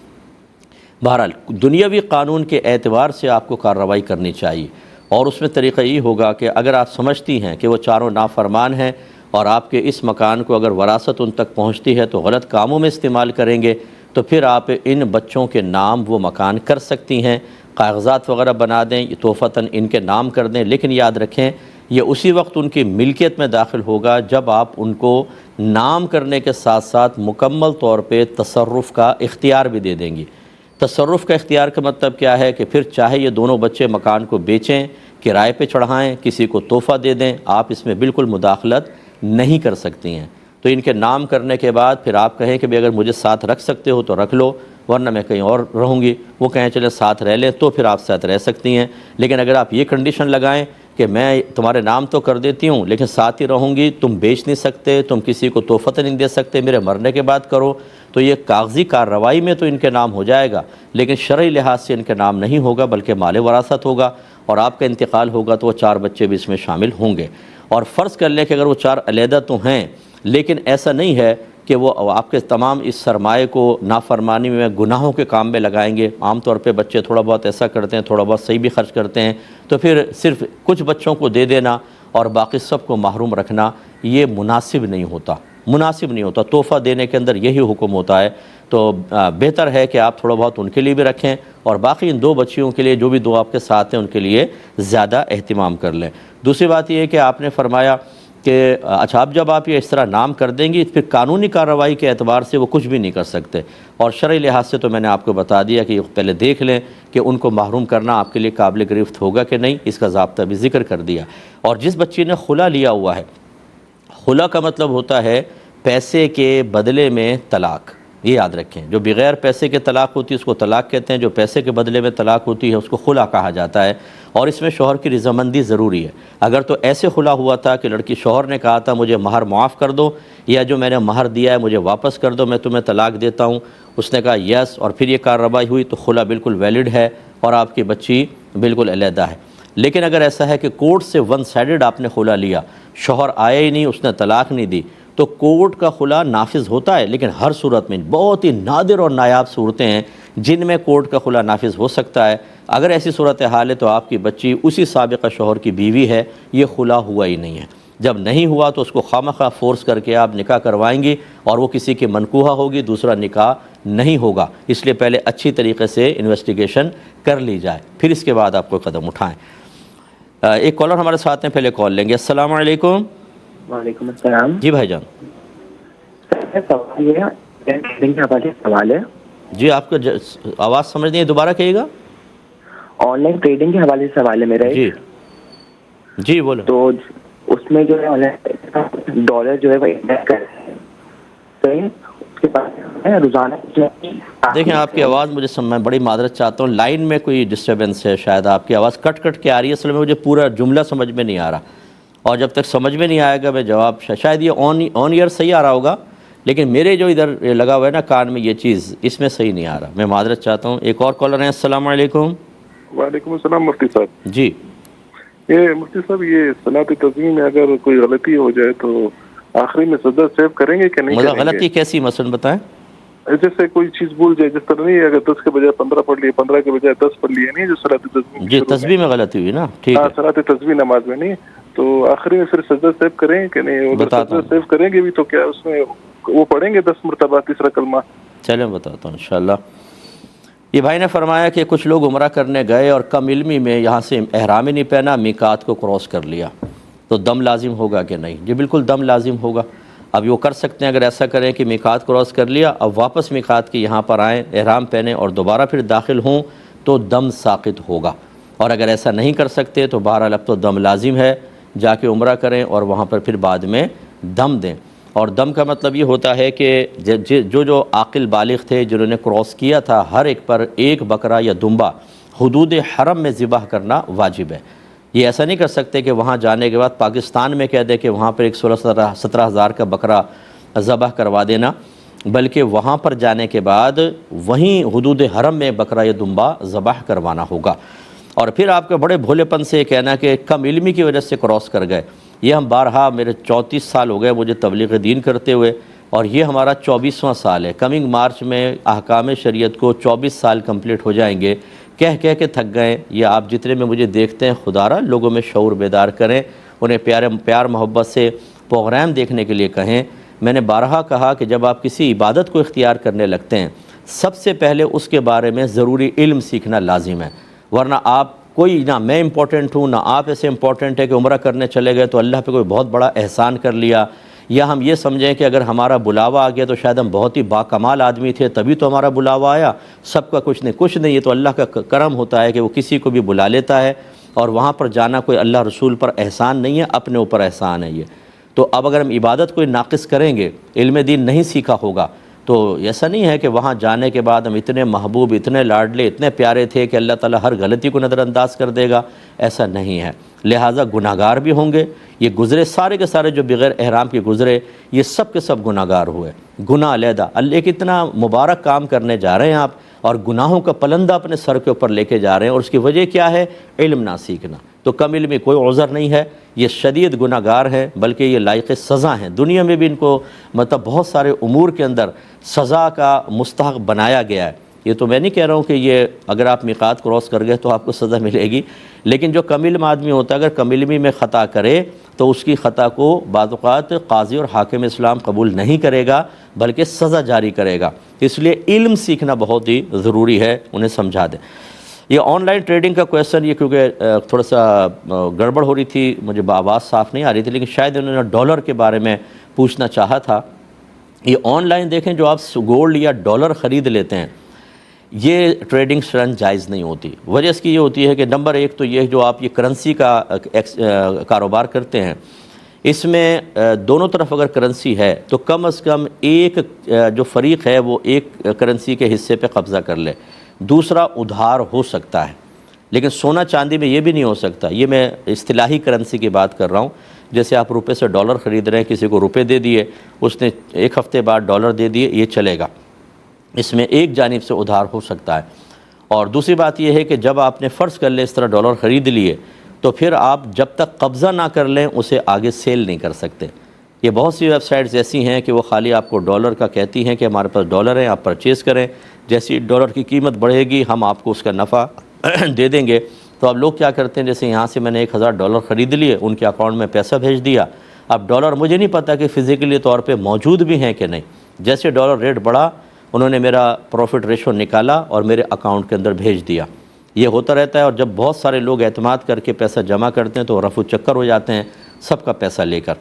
بہرحال دنیاوی قانون کے اعتبار سے آپ کو کارروائی کرنی چاہیے, اور اس میں طریقہ یہ ہوگا کہ اگر آپ سمجھتی ہیں کہ وہ 4 نافرمان ہیں اور آپ کے اس مکان کو اگر وراثت ان تک پہنچتی ہے تو غلط کاموں میں استعمال کریں گے, تو پھر آپ ان بچوں کے نام وہ مکان کر سکتی ہیں, کاغذات وغیرہ بنا دیں, توفتاً ان کے نام کر دیں. لیکن یاد رکھیں یہ اسی وقت ان کی ملکیت میں داخل ہوگا جب آپ ان کو نام کرنے کے ساتھ ساتھ مکمل طور پہ تصرف کا اختیار بھی دے دیں گی. تصرف کا اختیار کا مطلب کیا ہے کہ پھر چاہے یہ دونوں بچے مکان کو بیچیں, کرائے پہ چڑھائیں, کسی کو تحفہ دے دیں, آپ اس میں بالکل مداخلت نہیں کر سکتی ہیں. تو ان کے نام کرنے کے بعد پھر آپ کہیں کہ اگر مجھے ساتھ رکھ سکتے ہو تو رکھ لو, ورنہ میں کہیں اور رہوں گی. وہ کہیں چلے ساتھ رہ لیں, تو پھر آپ ساتھ رہ سکتی ہیں. لیکن اگر آپ یہ کنڈیشن لگائیں کہ میں تمہارے نام تو کر دیتی ہوں لیکن ساتھ ہی رہوں گی, تم بیچ نہیں سکتے, تم کسی کو تحفہ نہیں دے سکتے, میرے مرنے کے بعد کرو, تو یہ کاغذی کارروائی میں تو ان کے نام ہو جائے گا, لیکن شرعی لحاظ سے ان کے نام نہیں ہوگا, بلکہ مال وراثت ہوگا. اور آپ کا انتقال ہوگا تو وہ 4 بچے بھی اس میں شامل ہوں گے. اور فرض کر لیں کہ اگر وہ 4 علیحدہ تو ہیں, لیکن ایسا نہیں ہے کہ وہ آپ کے تمام اس سرمایے کو نافرمانی میں, گناہوں کے کام میں لگائیں گے. عام طور پہ بچے تھوڑا بہت ایسا کرتے ہیں, تھوڑا بہت صحیح بھی خرچ کرتے ہیں, تو پھر صرف کچھ بچوں کو دے دینا اور باقی سب کو محروم رکھنا یہ مناسب نہیں ہوتا, مناسب نہیں ہوتا. تحفہ دینے کے اندر یہی حکم ہوتا ہے. تو بہتر ہے کہ آپ تھوڑا بہت ان کے لیے بھی رکھیں, اور باقی ان 2 بچیوں کے لیے جو بھی 2 آپ کے ساتھ ہیں ان کے لیے زیادہ اہتمام کر لیں. دوسری بات یہ ہے کہ آپ نے فرمایا کہ اچھا اب جب آپ یہ اس طرح نام کر دیں گی پھر قانونی کارروائی کے اعتبار سے وہ کچھ بھی نہیں کر سکتے, اور شرعی لحاظ سے تو میں نے آپ کو بتا دیا کہ پہلے دیکھ لیں کہ ان کو محروم کرنا آپ کے لیے قابل گرفت ہوگا کہ نہیں, اس کا ضابطہ بھی ذکر کر دیا. اور جس بچی نے خلا لیا ہوا ہے, خلا کا مطلب ہوتا ہے پیسے کے بدلے میں طلاق. یہ یاد رکھیں, جو بغیر پیسے کے طلاق ہوتی ہے اس کو طلاق کہتے ہیں, جو پیسے کے بدلے میں طلاق ہوتی ہے اس کو خلا کہا جاتا ہے. اور اس میں شوہر کی رضامندی ضروری ہے. اگر تو ایسے خلا ہوا تھا کہ لڑکی شوہر نے کہا تھا مجھے مہر معاف کر دو, یا جو میں نے مہر دیا ہے مجھے واپس کر دو, میں تمہیں طلاق دیتا ہوں, اس نے کہا یس, اور پھر یہ کارروائی ہوئی, تو خلا بالکل ویلڈ ہے اور آپ کی بچی بالکل علیحدہ ہے. لیکن اگر ایسا ہے کہ کورٹ سے 1 سائیڈڈ آپ نے خلا لیا, شوہر آیا ہی نہیں, اس نے طلاق نہیں دی, تو کورٹ کا خلا نافذ ہوتا ہے. لیکن ہر صورت میں بہت ہی نادر اور نایاب صورتیں ہیں جن میں کورٹ کا خلا نافذ ہو سکتا ہے. اگر ایسی صورتحال ہے تو آپ کی بچی اسی سابقہ شوہر کی بیوی ہے, یہ خلا ہوا ہی نہیں ہے. جب نہیں ہوا تو اس کو خواہ فورس کر کے آپ نکاح کروائیں گی, اور وہ کسی کی منکوحہ ہوگی, دوسرا نکاح نہیں ہوگا. اس لیے پہلے اچھی طریقے سے انویسٹیگیشن کر لی جائے, پھر اس کے بعد آپ کوئی قدم اٹھائیں. ایک کالر ہمارے ساتھ ہیں, پہلے کال لیں گے. السلام علیکم. وعلیکم السلام. جی بھائی جان. سوال ہے جی, آپ کو آواز سمجھ نہیں ہے, دوبارہ کہیے گا. آن لائن ٹریڈنگ کے حوالے سے سوال ہے میرا. جی جی بولو. تو اس میں جو ہے ڈالر جو ہے وہ انویسٹ کر رہے ہیں, اس کے بعد روزانہ. دیکھیں آپ کی آواز مجھے میں بڑی معذرت چاہتا ہوں, لائن میں کوئی ڈسٹربنس ہے شاید, آپ کی آواز کٹ کٹ کے آ رہی ہے. اصل میں مجھے پورا جملہ سمجھ میں نہیں آ رہا, اور جب تک سمجھ میں نہیں آئے گا میں جواب, شاید یہ آن ایئر صحیح آ رہا ہوگا, لیکن میرے جو ادھر لگا ہوا ہے نا کان میں, یہ چیز اس میں صحیح نہیں آ رہا. میں معذرت چاہتا ہوں. ایک اور کالر ہیں. السلام علیکم. وعلیکم السلام مفتی صاحب. جی یہ مفتی صاحب, یہ صلاۃ تسبیح میں اگر کوئی غلطی ہو جائے تو آخری میں سجدہ سیو کریں گے کہ نہیں مطلب کریں گے؟ غلطی کیسی مثلا بتائیں؟ جیسے کوئی چیز بھول جائے، جس طرح نہیں ہے، اگر 10 کے بجائے 15 پڑھ لیے، 15 کے بجائے 10 پڑھ لیے، نہیں جو صلاۃ تسبیح جی تسبیح میں غلطی ہوئی نا، ٹھیک ہاں ہے صلاۃ تسبیح نماز میں نہیں، تو آخری میں پھر سجدہ سیو کریں گے کہ نہیں؟ اگر بتاتا سجدہ ہوں، سیو کریں گے بھی تو کیا اس میں وہ پڑھیں گے 10 مرتبہ تیسرا کلمہ؟ چلیں بتاتا ہوں انشاءاللہ۔ یہ بھائی نے فرمایا کہ کچھ لوگ عمرہ کرنے گئے اور کم علمی میں یہاں سے احرام ہی نہیں پہنا، میقات کو کراس کر لیا، تو دم لازم ہوگا کہ نہیں؟ جی بالکل دم لازم ہوگا۔ اب وہ کر سکتے ہیں اگر ایسا کریں کہ میقات کراس کر لیا، اب واپس میقات کے یہاں پر آئیں، احرام پہنیں اور دوبارہ پھر داخل ہوں تو دم ساقط ہوگا، اور اگر ایسا نہیں کر سکتے تو بہرحال اب تو دم لازم ہے، جا کے عمرہ کریں اور وہاں پر پھر بعد میں دم دیں۔ اور دم کا مطلب یہ ہوتا ہے کہ جو عاقل بالغ تھے جنہوں نے کراس کیا تھا، ہر ایک پر ایک بکرا یا دمبا حدود حرم میں ذبح کرنا واجب ہے۔ یہ ایسا نہیں کر سکتے کہ وہاں جانے کے بعد پاکستان میں کہہ دے کہ وہاں پر ایک 16-17 ہزار کا بکرا ذبح کروا دینا، بلکہ وہاں پر جانے کے بعد وہیں حدود حرم میں بکرا یا دمبا ذبح کروانا ہوگا۔ اور پھر آپ کے بڑے بھولے پن سے کہنا کہ کم علمی کی وجہ سے کراس کر گئے، یہ ہم بارہا، میرے 34 سال ہو گئے مجھے تبلیغ دین کرتے ہوئے، اور یہ ہمارا 24واں سال ہے، کمنگ مارچ میں احکام شریعت کو 24 سال کمپلیٹ ہو جائیں گے، کہہ کے تھک گئے۔ یہ آپ جتنے میں مجھے دیکھتے ہیں، خدا را لوگوں میں شعور بیدار کریں، انہیں پیار محبت سے پروگرام دیکھنے کے لیے کہیں۔ میں نے بارہا کہا کہ جب آپ کسی عبادت کو اختیار کرنے لگتے ہیں، سب سے پہلے اس کے بارے میں ضروری علم سیکھنا لازم ہے، ورنہ آپ کوئی نہ میں امپورٹنٹ ہوں نہ آپ ایسے امپورٹنٹ ہے کہ عمرہ کرنے چلے گئے تو اللہ پہ کوئی بہت بڑا احسان کر لیا، یا ہم یہ سمجھیں کہ اگر ہمارا بلاوا آ گیا تو شاید ہم بہت ہی باکمال آدمی تھے تبھی تو ہمارا بلاوا آیا، سب کا کچھ نہیں، یہ تو اللہ کا کرم ہوتا ہے کہ وہ کسی کو بھی بلا لیتا ہے، اور وہاں پر جانا کوئی اللہ رسول پر احسان نہیں ہے، اپنے اوپر احسان ہے یہ۔ تو اب اگر ہم عبادت کوئی ناقص کریں گے، علم دین نہیں سیکھا ہوگا، تو ایسا نہیں ہے کہ وہاں جانے کے بعد ہم اتنے محبوب، اتنے لاڈلے، اتنے پیارے تھے کہ اللہ تعالیٰ ہر غلطی کو نظر انداز کر دے گا، ایسا نہیں ہے۔ لہٰذا گناہ گار بھی ہوں گے، یہ گزرے سارے کے سارے جو بغیر احرام کے گزرے، یہ سب کے سب گناہ گار ہوئے، گناہ علیحدہ۔ اللہ ایک اتنا مبارک کام کرنے جا رہے ہیں آپ، اور گناہوں کا پلندہ اپنے سر کے اوپر لے کے جا رہے ہیں، اور اس کی وجہ کیا ہے؟ علم نہ سیکھنا۔ تو کم علمی کوئی عذر نہیں ہے، یہ شدید گناہ گار ہیں، بلکہ یہ لائق سزا ہیں، دنیا میں بھی ان کو مطلب بہت سارے امور کے اندر سزا کا مستحق بنایا گیا ہے۔ یہ تو میں نہیں کہہ رہا ہوں کہ یہ اگر آپ میقات کراس کر گئے تو آپ کو سزا ملے گی، لیکن جو کم علم آدمی ہوتا ہے اگر کم علمی میں خطا کرے تو اس کی خطا کو بعض اوقات قاضی اور حاکم اسلام قبول نہیں کرے گا، بلکہ سزا جاری کرے گا۔ اس لیے علم سیکھنا بہت ہی ضروری ہے، انہیں سمجھا دیں۔ یہ آن لائن ٹریڈنگ کا کویسچن، یہ کیونکہ تھوڑا سا گڑبڑ ہو رہی تھی، مجھے آواز صاف نہیں آ رہی تھی، لیکن شاید انہوں نے ڈالر کے بارے میں پوچھنا چاہا تھا۔ یہ آن لائن دیکھیں، جو آپ گولڈ یا ڈالر خرید لیتے ہیں، یہ ٹریڈنگ شرن جائز نہیں ہوتی۔ وجہ اس کی یہ ہوتی ہے کہ نمبر ایک تو یہ جو آپ یہ کرنسی کا کاروبار کرتے ہیں، اس میں دونوں طرف اگر کرنسی ہے تو کم از کم ایک جو فریق ہے وہ ایک کرنسی کے حصے پہ قبضہ کر لے، دوسرا ادھار ہو سکتا ہے، لیکن سونا چاندی میں یہ بھی نہیں ہو سکتا۔ یہ میں اصطلاحی کرنسی کی بات کر رہا ہوں، جیسے آپ روپے سے ڈالر خرید رہے ہیں، کسی کو روپے دے دیے، اس نے ایک ہفتے بعد ڈالر دے دیے، یہ چلے گا، اس میں ایک جانب سے ادھار ہو سکتا ہے۔ اور دوسری بات یہ ہے کہ جب آپ نے فرض کر لیں اس طرح ڈالر خرید لیے، تو پھر آپ جب تک قبضہ نہ کر لیں اسے آگے سیل نہیں کر سکتے۔ یہ بہت سی ویب سائٹس ایسی ہیں کہ وہ خالی آپ کو ڈالر کا کہتی ہیں کہ ہمارے پاس ڈالر ہیں، آپ پرچیز کریں، جیسی ڈالر کی قیمت بڑھے گی ہم آپ کو اس کا نفع دے دیں گے۔ تو اب لوگ کیا کرتے ہیں، جیسے یہاں سے میں نے 1000 ڈالر خرید لیے، ان کے اکاؤنٹ میں پیسہ بھیج دیا، اب ڈالر مجھے نہیں پتہ کہ فزیکلی طور پہ موجود بھی ہیں کہ نہیں، جیسے ڈالر ریٹ بڑھا انہوں نے میرا پروفٹ ریشو نکالا اور میرے اکاؤنٹ کے اندر بھیج دیا۔ یہ ہوتا رہتا ہے، اور جب بہت سارے لوگ اعتماد کر کے پیسہ جمع کرتے ہیں تو رفو چکر ہو جاتے ہیں سب کا پیسہ لے کر۔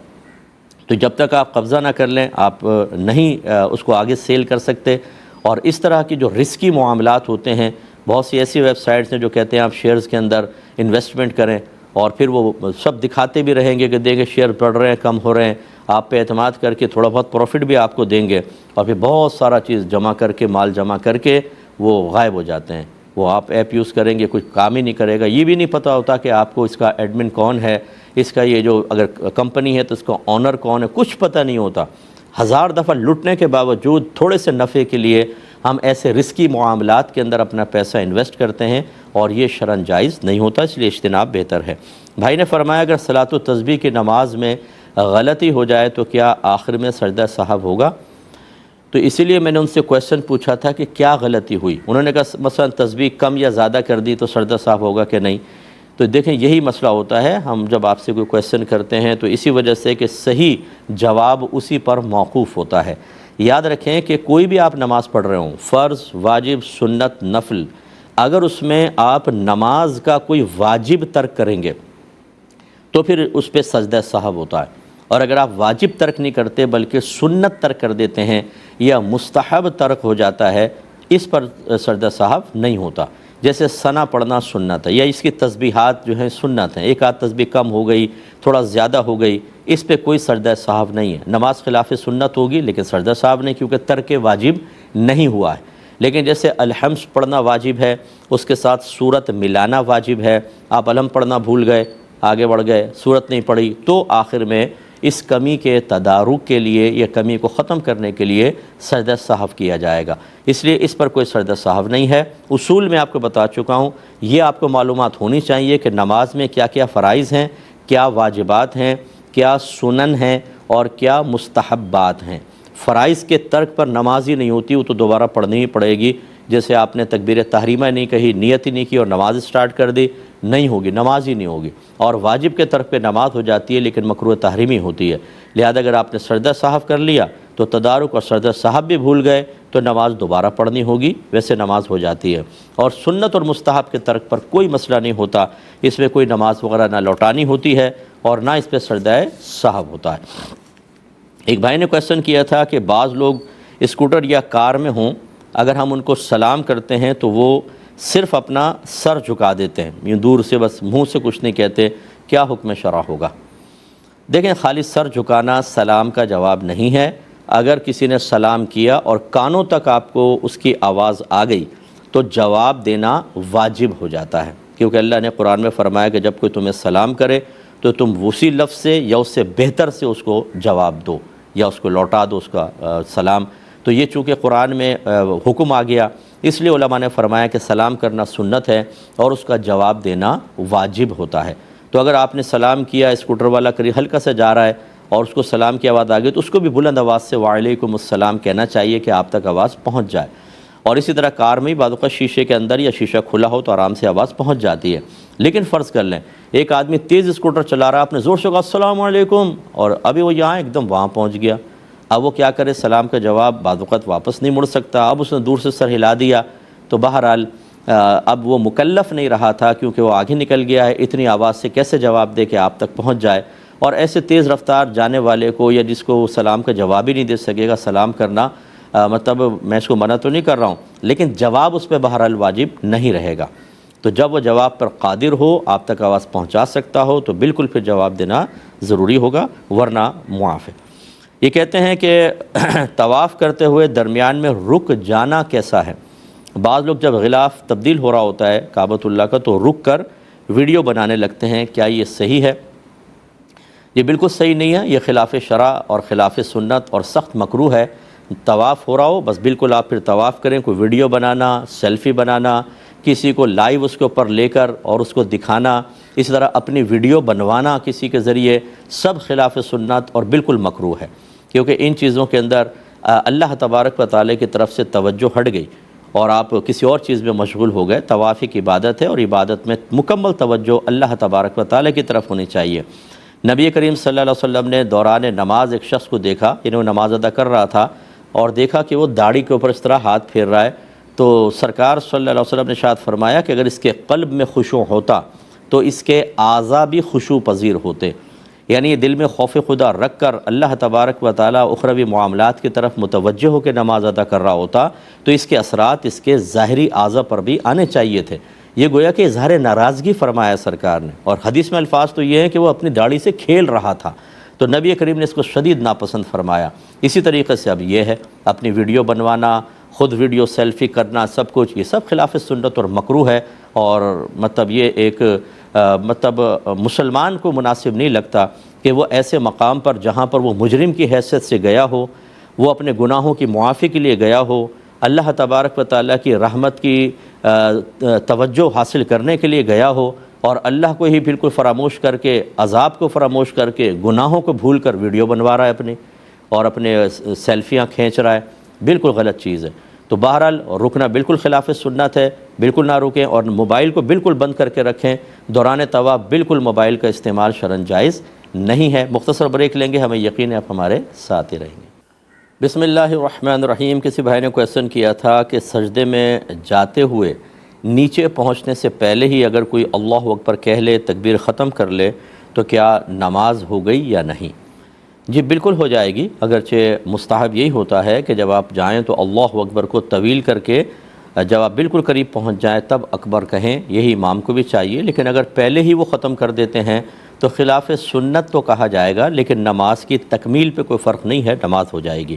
تو جب تک آپ قبضہ نہ کر لیں آپ نہیں اس کو آگے سیل کر سکتے۔ اور اس طرح کی جو رسکی معاملات ہوتے ہیں، بہت سی ایسی ویب سائٹس ہیں جو کہتے ہیں آپ شیئرز کے اندر انویسٹمنٹ کریں، اور پھر وہ سب دکھاتے بھی رہیں گے کہ دیکھیں شیئر بڑھ رہے ہیں، کم ہو رہے ہیں، آپ پہ اعتماد کر کے تھوڑا بہت پروفٹ بھی آپ کو دیں گے، اور پھر بہت سارا چیز جمع کر کے مال جمع کر کے وہ غائب ہو جاتے ہیں۔ وہ آپ ایپ یوز کریں گے کچھ کام ہی نہیں کرے گا، یہ بھی نہیں پتہ ہوتا کہ آپ کو اس کا ایڈمن کون ہے، اس کا یہ جو اگر کمپنی ہے تو اس کا آنر کون ہے، کچھ پتہ نہیں ہوتا۔ 1000 دفعہ لٹنے کے باوجود تھوڑے سے نفع کے لیے ہم ایسے رسکی معاملات کے اندر اپنا پیسہ انویسٹ کرتے ہیں، اور یہ شرعاً جائز نہیں ہوتا، اس لیے اجتناب بہتر ہے۔ بھائی نے فرمایا اگر صلاۃ و تسبیح کی نماز میں غلطی ہو جائے تو کیا آخر میں سجدہ سہو ہوگا؟ تو اسی لیے میں نے ان سے کویشچن پوچھا تھا کہ کیا غلطی ہوئی. انہوں نے کہا مثلا تسبیح کم یا زیادہ کر دی تو سجدہ سہو ہوگا کہ نہیں. تو دیکھیں یہی مسئلہ ہوتا ہے، ہم جب آپ سے کوئی کویشچن کرتے ہیں تو اسی وجہ سے کہ صحیح جواب اسی پر موقوف ہوتا ہے. یاد رکھیں کہ کوئی بھی آپ نماز پڑھ رہے ہوں، فرض، واجب، سنت، نفل، اگر اس میں آپ نماز کا کوئی واجب ترک کریں گے تو پھر اس پہ سجدہ سہو ہوتا ہے. اور اگر آپ واجب ترک نہیں کرتے بلکہ سنت ترک کر دیتے ہیں یا مستحب ترک ہو جاتا ہے، اس پر سجدہ سہو نہیں ہوتا. جیسے ثنا پڑھنا سنت ہے، یا اس کی تسبیحات جو ہیں سنت ہیں، ایک آدھ تسبیح کم ہو گئی، تھوڑا زیادہ ہو گئی، اس پہ کوئی سجدہ سہو نہیں ہے. نماز خلاف سنت ہوگی لیکن سجدہ سہو نہیں، کیونکہ ترک واجب نہیں ہوا ہے. لیکن جیسے الحمد پڑھنا واجب ہے، اس کے ساتھ سورت ملانا واجب ہے، آپ الحمد پڑھنا بھول گئے، آگے بڑھ گئے، سورت نہیں پڑھی، تو آخر میں اس کمی کے تدارک کے لیے یا کمی کو ختم کرنے کے لیے سجدہ سہو کیا جائے گا. اس لیے اس پر کوئی سجدہ سہو نہیں ہے. اصول میں آپ کو بتا چکا ہوں، یہ آپ کو معلومات ہونی چاہیے کہ نماز میں کیا کیا فرائض ہیں، کیا واجبات ہیں، کیا سنن ہیں اور کیا مستحبات ہیں. فرائض کے ترک پر نماز ہی نہیں ہوتی، وہ تو دوبارہ پڑھنی ہی پڑے گی. جیسے آپ نے تکبیر تحریمہ نہیں کہی، نیت ہی نہیں کی اور نماز سٹارٹ کر دی، نہیں ہوگی، نماز ہی نہیں ہوگی. اور واجب کے ترک پہ نماز ہو جاتی ہے لیکن مکروہ تحریمی ہوتی ہے. لہذا اگر آپ نے سجدہ سہو کر لیا تو تدارک اور سجدہ سہو بھی بھول گئے تو نماز دوبارہ پڑھنی ہوگی، ویسے نماز ہو جاتی ہے. اور سنت اور مستحب کے ترک پر کوئی مسئلہ نہیں ہوتا، اس میں کوئی نماز وغیرہ نہ لوٹانی ہوتی ہے اور نہ اس پہ سجدہ سہو ہوتا ہے. ایک بھائی نے کویشچن کیا تھا کہ بعض لوگ اسکوٹر یا کار میں ہوں، اگر ہم ان کو سلام کرتے ہیں تو وہ صرف اپنا سر جھکا دیتے ہیں، یوں دور سے، بس منہ سے کچھ نہیں کہتے، کیا حکم شرع ہوگا؟ دیکھیں، خالی سر جھکانا سلام کا جواب نہیں ہے. اگر کسی نے سلام کیا اور کانوں تک آپ کو اس کی آواز آ گئی تو جواب دینا واجب ہو جاتا ہے، کیونکہ اللہ نے قرآن میں فرمایا کہ جب کوئی تمہیں سلام کرے تو تم اسی لفظ سے یا اس سے بہتر سے اس کو جواب دو یا اس کو لوٹا دو اس کا سلام. تو یہ چونکہ قرآن میں حکم آ گیا، اس لیے علماء نے فرمایا کہ سلام کرنا سنت ہے اور اس کا جواب دینا واجب ہوتا ہے. تو اگر آپ نے سلام کیا، اسکوٹر والا قریب ہلکا سے جا رہا ہے اور اس کو سلام کی آواز آ گئی تو اس کو بھی بلند آواز سے وعلیکم السلام کہنا چاہیے کہ آپ تک آواز پہنچ جائے. اور اسی طرح کار میں بعض اوقات شیشے کے اندر یا شیشہ کھلا ہو تو آرام سے آواز پہنچ جاتی ہے. لیکن فرض کر لیں ایک آدمی تیز اسکوٹر چلا رہا، آپ نے زور سے کہا السلام علیکم، اور ابھی وہ یہاں ایک دم وہاں پہنچ گیا. اب وہ کیا کرے؟ سلام کا جواب بعض اوقات واپس نہیں مڑ سکتا. اب اس نے دور سے سر ہلا دیا تو بہرحال اب وہ مکلف نہیں رہا تھا، کیونکہ وہ آگے نکل گیا ہے، اتنی آواز سے کیسے جواب دے کہ آپ تک پہنچ جائے. اور ایسے تیز رفتار جانے والے کو یا جس کو سلام کا جواب ہی نہیں دے سکے گا، سلام کرنا مطلب میں اس کو منع تو نہیں کر رہا ہوں لیکن جواب اس پہ بہرحال واجب نہیں رہے گا. تو جب وہ جواب پر قادر ہو، آپ تک آواز پہنچا سکتا ہو تو بالکل پھر جواب دینا ضروری ہوگا، ورنہ معاف ہے. یہ کہتے ہیں کہ طواف کرتے ہوئے درمیان میں رک جانا کیسا ہے؟ بعض لوگ جب غلاف تبدیل ہو رہا ہوتا ہے کعبۃ اللہ کا تو رک کر ویڈیو بنانے لگتے ہیں، کیا یہ صحیح ہے؟ یہ بالکل صحیح نہیں ہے، یہ خلاف شرع اور خلاف سنت اور سخت مکروہ ہے. طواف ہو رہا ہو بس بالکل آپ پھر طواف کریں، کوئی ویڈیو بنانا، سیلفی بنانا، کسی کو لائیو اس کے اوپر لے کر اور اس کو دکھانا، اسی طرح اپنی ویڈیو بنوانا کسی کے ذریعے، سب خلاف سنت اور بالکل مکروہ ہے. کیونکہ ان چیزوں کے اندر اللہ تبارک و تعالی کی طرف سے توجہ ہٹ گئی اور آپ کسی اور چیز میں مشغول ہو گئے. طواف ایک عبادت ہے اور عبادت میں مکمل توجہ اللہ تبارک و تعالی کی طرف ہونی چاہیے. نبی کریم صلی اللہ علیہ وسلم نے دوران نماز ایک شخص کو دیکھا، وہ نماز ادا کر رہا تھا اور دیکھا کہ وہ داڑھی کے اوپر اس طرح ہاتھ پھیر رہا ہے. تو سرکار صلی اللہ علیہ وسلم نے شاید فرمایا کہ اگر اس کے قلب میں خشوع ہوتا تو اس کے اعضاء بھی خشوع پذیر ہوتے. یعنی یہ دل میں خوف خدا رکھ کر اللہ تبارک و تعالی اخروی معاملات کی طرف متوجہ ہو کے نماز ادا کر رہا ہوتا تو اس کے اثرات اس کے ظاہری اعضاء پر بھی آنے چاہیے تھے. یہ گویا کہ اظہار ناراضگی فرمایا سرکار نے، اور حدیث میں الفاظ تو یہ ہیں کہ وہ اپنی داڑھی سے کھیل رہا تھا، تو نبی کریم نے اس کو شدید ناپسند فرمایا. اسی طریقے سے اب یہ ہے اپنی ویڈیو بنوانا، خود ویڈیو سیلفی کرنا، سب کچھ یہ سب خلاف سنت اور مکروہ ہے. اور مطلب یہ ایک مسلمان کو مناسب نہیں لگتا کہ وہ ایسے مقام پر جہاں پر وہ مجرم کی حیثیت سے گیا ہو، وہ اپنے گناہوں کی معافی کے لیے گیا ہو، اللہ تبارک و تعالیٰ کی رحمت کی توجہ حاصل کرنے کے لیے گیا ہو، اور اللہ کو ہی بالکل فراموش کر کے، عذاب کو فراموش کر کے، گناہوں کو بھول کر ویڈیو بنوا رہا ہے اپنی، اور اپنے سیلفیاں کھینچ رہا ہے، بالکل غلط چیز ہے۔ تو بہرحال رکنا بالکل خلاف سنت ہے، بالکل نہ رکیں، اور موبائل کو بالکل بند کر کے رکھیں۔ دوران طواف بالکل موبائل کا استعمال شرعاً جائز نہیں ہے۔ مختصر بریک لیں گے، ہمیں یقین ہے آپ ہمارے ساتھ ہی رہیں گے۔ بسم اللہ الرحمن الرحیم۔ کسی بھائی نے کویسچن کیا تھا کہ سجدے میں جاتے ہوئے نیچے پہنچنے سے پہلے ہی اگر کوئی اللہ اکبر کہہ لے، تکبیر ختم کر لے، تو کیا نماز ہو گئی یا نہیں؟ جی بالکل ہو جائے گی، اگرچہ مستحب یہی ہوتا ہے کہ جب آپ جائیں تو اللہ اکبر کو طویل کر کے جب آپ بالکل قریب پہنچ جائیں تب اکبر کہیں، یہی امام کو بھی چاہیے۔ لیکن اگر پہلے ہی وہ ختم کر دیتے ہیں تو خلاف سنت تو کہا جائے گا، لیکن نماز کی تکمیل پہ کوئی فرق نہیں ہے، نماز ہو جائے گی۔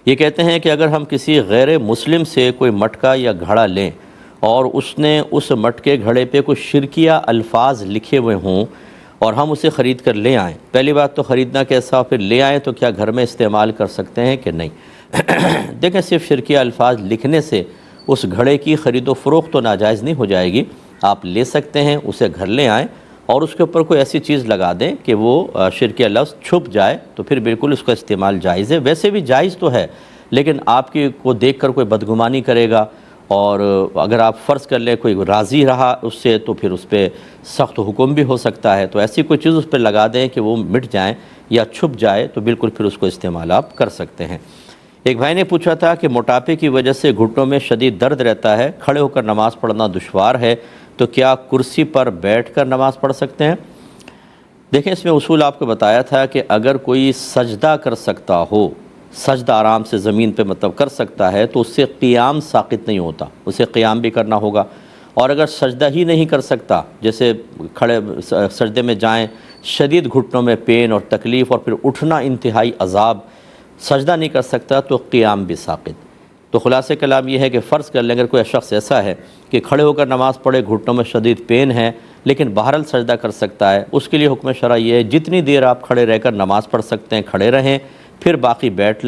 یہ کہتے ہیں کہ اگر ہم کسی غیر مسلم سے کوئی مٹکا یا گھڑا لیں اور اس نے اس مٹکے گھڑے پہ کوئی شرکیہ الفاظ لکھے ہوئے ہوں اور ہم اسے خرید کر لے آئیں، پہلی بات تو خریدنا کیسا، پھر لے آئیں تو کیا گھر میں استعمال کر سکتے ہیں کہ نہیں؟ دیکھیں، صرف شرکیہ الفاظ لکھنے سے اس گھڑے کی خرید و فروخت تو ناجائز نہیں ہو جائے گی۔ آپ لے سکتے ہیں، اسے گھر لے آئیں اور اس کے اوپر کوئی ایسی چیز لگا دیں کہ وہ شرکیہ لفظ چھپ جائے، تو پھر بالکل اس کا استعمال جائز ہے۔ ویسے بھی جائز تو ہے، لیکن آپ کی کو دیکھ کر کوئی بدگمانی کرے گا، اور اگر آپ فرض کر لیں کوئی راضی رہا اس سے تو پھر اس پہ سخت حکم بھی ہو سکتا ہے۔ تو ایسی کوئی چیز اس پہ لگا دیں کہ وہ مٹ جائیں یا چھپ جائے، تو بالکل پھر اس کو استعمال آپ کر سکتے ہیں۔ ایک بھائی نے پوچھا تھا کہ موٹاپے کی وجہ سے گھٹنوں میں شدید درد رہتا ہے، کھڑے ہو کر نماز پڑھنا دشوار ہے، تو کیا کرسی پر بیٹھ کر نماز پڑھ سکتے ہیں؟ دیکھیں، اس میں اصول آپ کو بتایا تھا کہ اگر کوئی سجدہ کر سکتا ہو، سجدہ آرام سے زمین پہ مطلب کر سکتا ہے، تو اس سے قیام ساقط نہیں ہوتا، اسے قیام بھی کرنا ہوگا۔ اور اگر سجدہ ہی نہیں کر سکتا، جیسے کھڑے سجدے میں جائیں، شدید گھٹنوں میں پین اور تکلیف اور پھر اٹھنا انتہائی عذاب، سجدہ نہیں کر سکتا تو قیام بھی ساقط۔ تو خلاصہ کلام یہ ہے کہ فرض کر لیں اگر کوئی شخص ایسا ہے کہ کھڑے ہو کر نماز پڑھے، گھٹنوں میں شدید پین ہے لیکن بہرحال سجدہ کر سکتا ہے، اس کے لیے حکم شرعی یہ ہے جتنی دیر آپ کھڑے رہ کر نماز پڑھ سکتے ہیں کھڑے رہیں، پھر باقی بیٹھ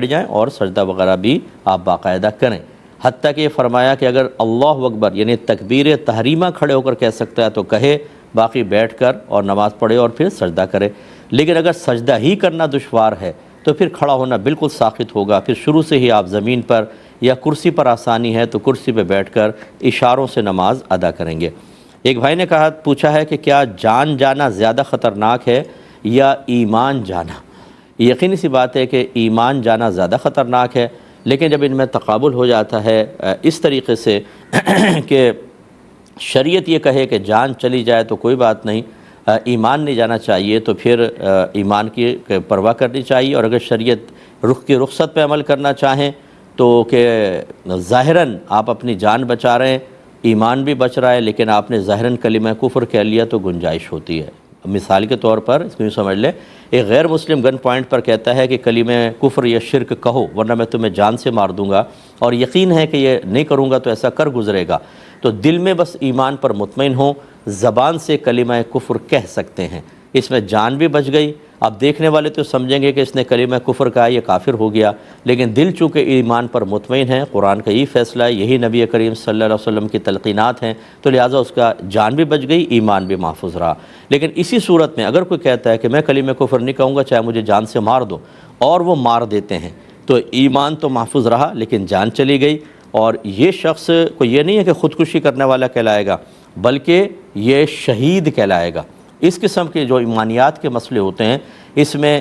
جائیں اور سجدہ وغیرہ بھی آپ باقاعدہ کریں۔ حتیٰ کہ یہ فرمایا کہ اگر اللہ اکبر یعنی تکبیر تحریمہ کھڑے ہو کر کہہ سکتا ہے تو کہے، باقی بیٹھ کر اور نماز پڑھے اور پھر سجدہ کرے۔ لیکن اگر سجدہ ہی کرنا دشوار ہے تو پھر کھڑا ہونا بالکل ساقط ہوگا، پھر شروع سے ہی آپ زمین پر یا کرسی پر آسانی ہے تو کرسی پہ بیٹھ کر اشاروں سے نماز ادا کریں گے۔ ایک بھائی نے پوچھا ہے کہ کیا جان جانا زیادہ خطرناک ہے یا ایمان جانا؟ یقینی سی بات ہے کہ ایمان جانا زیادہ خطرناک ہے، لیکن جب ان میں تقابل ہو جاتا ہے اس طریقے سے کہ شریعت یہ کہے کہ جان چلی جائے تو کوئی بات نہیں، ایمان نہیں جانا چاہیے، تو پھر ایمان کی پرواہ کرنی چاہیے۔ اور اگر شریعت رخ کی رخصت پہ عمل کرنا چاہیں تو کہ ظاہراً آپ اپنی جان بچا رہے ہیں، ایمان بھی بچ رہا ہے، لیکن آپ نے ظاہراً کلمہ کفر کہہ لیا تو گنجائش ہوتی ہے۔ مثال کے طور پر اس کو یوں سمجھ لیں، ایک غیر مسلم گن پوائنٹ پر کہتا ہے کہ کلمہ کفر یا شرک کہو ورنہ میں تمہیں جان سے مار دوں گا، اور یقین ہے کہ یہ نہیں کروں گا تو ایسا کر گزرے گا، تو دل میں بس ایمان پر مطمئن ہوں، زبان سے کلمہ کفر کہہ سکتے ہیں، اس میں جان بھی بچ گئی۔ اب دیکھنے والے تو سمجھیں گے کہ اس نے کلمہ کفر کہا، یہ کافر ہو گیا، لیکن دل چونکہ ایمان پر مطمئن ہے، قرآن کا یہی فیصلہ ہے، یہی نبی کریم صلی اللہ علیہ وسلم کی تلقینات ہیں، تو لہٰذا اس کا جان بھی بچ گئی، ایمان بھی محفوظ رہا۔ لیکن اسی صورت میں اگر کوئی کہتا ہے کہ میں کلمہ کفر نہیں کہوں گا چاہے مجھے جان سے مار دو، اور وہ مار دیتے ہیں، تو ایمان تو محفوظ رہا لیکن جان چلی گئی، اور یہ شخص کو یہ نہیں ہے کہ خودکشی کرنے والا کہلائے گا، بلکہ یہ شہید کہلائے گا۔ اس قسم کے جو ایمانیات کے مسئلے ہوتے ہیں اس میں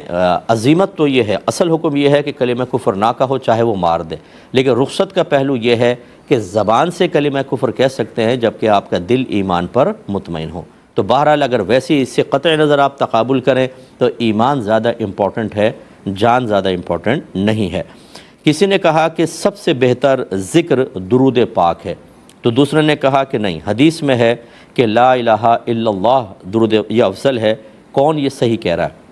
عزیمت تو یہ ہے، اصل حکم یہ ہے کہ کلمہ کفر نہ کہو چاہے وہ مار دے، لیکن رخصت کا پہلو یہ ہے کہ زبان سے کلمہ کفر کہہ سکتے ہیں جبکہ آپ کا دل ایمان پر مطمئن ہو۔ تو بہرحال اگر ویسی اس سے قطع نظر آپ تقابل کریں تو ایمان زیادہ امپورٹنٹ ہے، جان زیادہ امپورٹنٹ نہیں ہے۔ کسی نے کہا کہ سب سے بہتر ذکر درود پاک ہے، تو دوسرے نے کہا کہ نہیں، حدیث میں ہے کہ لا الہ الا اللہ درود یہ افضل ہے، کون یہ صحیح کہہ رہا ہے؟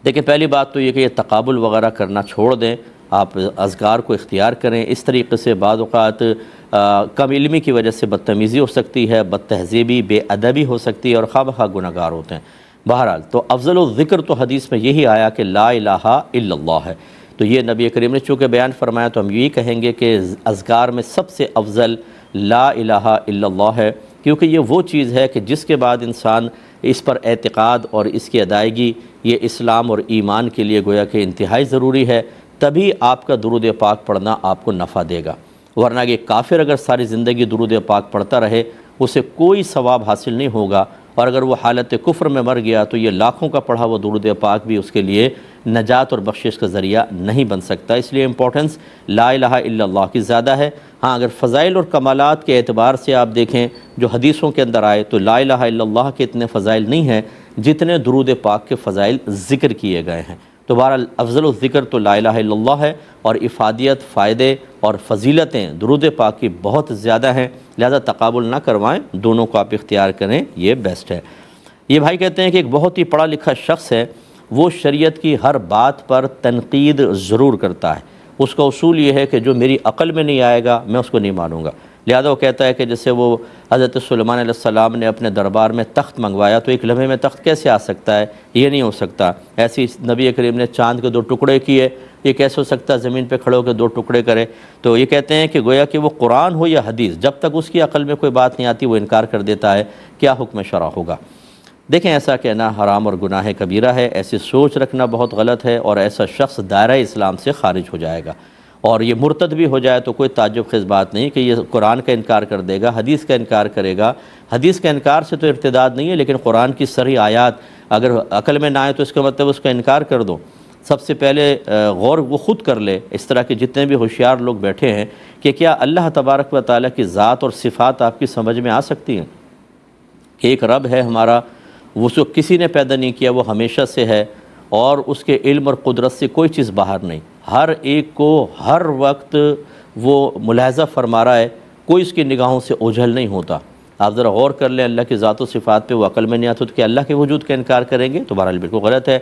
دیکھیں، پہلی بات تو یہ کہ یہ تقابل وغیرہ کرنا چھوڑ دیں، آپ اذکار کو اختیار کریں۔ اس طریقے سے بعض اوقات کم علمی کی وجہ سے بدتمیزی ہو سکتی ہے، بد تہذیبی، بے ادبی ہو سکتی ہے، اور خواہ بخواہ گناہ گار ہوتے ہیں۔ بہرحال تو افضل الذکر تو حدیث میں یہی آیا کہ لا الہ الا اللہ ہے، تو یہ نبی کریم نے چونکہ بیان فرمایا تو ہم یہی کہیں گے کہ اذکار میں سب سے افضل لا الہ الا اللہ ہے۔ کیونکہ یہ وہ چیز ہے کہ جس کے بعد انسان اس پر اعتقاد اور اس کی ادائیگی یہ اسلام اور ایمان کے لیے گویا کہ انتہائی ضروری ہے، تبھی آپ کا درود پاک پڑھنا آپ کو نفع دے گا، ورنہ کہ کافر اگر ساری زندگی درود پاک پڑھتا رہے اسے کوئی ثواب حاصل نہیں ہوگا، اور اگر وہ حالت کفر میں مر گیا تو یہ لاکھوں کا پڑھا وہ درود پاک بھی اس کے لیے نجات اور بخشش کا ذریعہ نہیں بن سکتا۔ اس لیے امپورٹنس لا الہ الا اللہ کی زیادہ ہے۔ ہاں اگر فضائل اور کمالات کے اعتبار سے آپ دیکھیں جو حدیثوں کے اندر آئے تو لا الہ الا اللہ کے اتنے فضائل نہیں ہیں جتنے درود پاک کے فضائل ذکر کیے گئے ہیں۔ تو بہرحال افضل الذکر تو لا الہ الا اللہ ہے، اور افادیت، فائدے اور فضیلتیں درود پاک کی بہت زیادہ ہیں، لہذا تقابل نہ کروائیں، دونوں کو آپ اختیار کریں، یہ بیسٹ ہے۔ یہ بھائی کہتے ہیں کہ ایک بہت ہی پڑھا لکھا شخص ہے، وہ شریعت کی ہر بات پر تنقید ضرور کرتا ہے، اس کا اصول یہ ہے کہ جو میری عقل میں نہیں آئے گا میں اس کو نہیں مانوں گا، لہذا وہ کہتا ہے کہ جیسے وہ حضرت سلیمان علیہ السلام نے اپنے دربار میں تخت منگوایا تو ایک لمحے میں تخت کیسے آ سکتا ہے، یہ نہیں ہو سکتا۔ ایسی نبی کریم نے چاند کے 2 ٹکڑے کیے، یہ کیسے ہو سکتا ہے زمین پہ کھڑے ہو کے 2 ٹکڑے کرے۔ تو یہ کہتے ہیں کہ گویا کہ وہ قرآن ہو یا حدیث، جب تک اس کی عقل میں کوئی بات نہیں آتی وہ انکار کر دیتا ہے، کیا حکم شرع ہوگا۔ دیکھیں ایسا کہنا حرام اور گناہ کبیرہ ہے، ایسی سوچ رکھنا بہت غلط ہے، اور ایسا شخص دائرہ اسلام سے خارج ہو جائے گا، اور یہ مرتد بھی ہو جائے تو کوئی تعجب خیز بات نہیں کہ یہ قرآن کا انکار کر دے گا، حدیث کا انکار کرے گا۔ حدیث کا انکار سے تو ارتداد نہیں ہے، لیکن قرآن کی صریح آیات اگر عقل میں نہ آئے تو اس کا مطلب اس کا انکار کر دو۔ سب سے پہلے غور وہ خود کر لے، اس طرح کے جتنے بھی ہوشیار لوگ بیٹھے ہیں، کہ کیا اللہ تبارک و تعالیٰ کی ذات اور صفات آپ کی سمجھ میں آ سکتی ہیں کہ ایک رب ہے ہمارا، وہ جو کسی نے پیدا نہیں کیا، وہ ہمیشہ سے ہے، اور اس کے علم اور قدرت سے کوئی چیز باہر نہیں، ہر ایک کو ہر وقت وہ ملاحظہ فرما رہا ہے، کوئی اس کی نگاہوں سے اوجھل نہیں ہوتا۔ آپ ذرا غور کر لیں اللہ کی ذات و صفات پہ، وہ عقل میں نہیں آتا تو کہ اللہ کے وجود کا انکار کریں گے تو بہرحال بالکل غلط ہے۔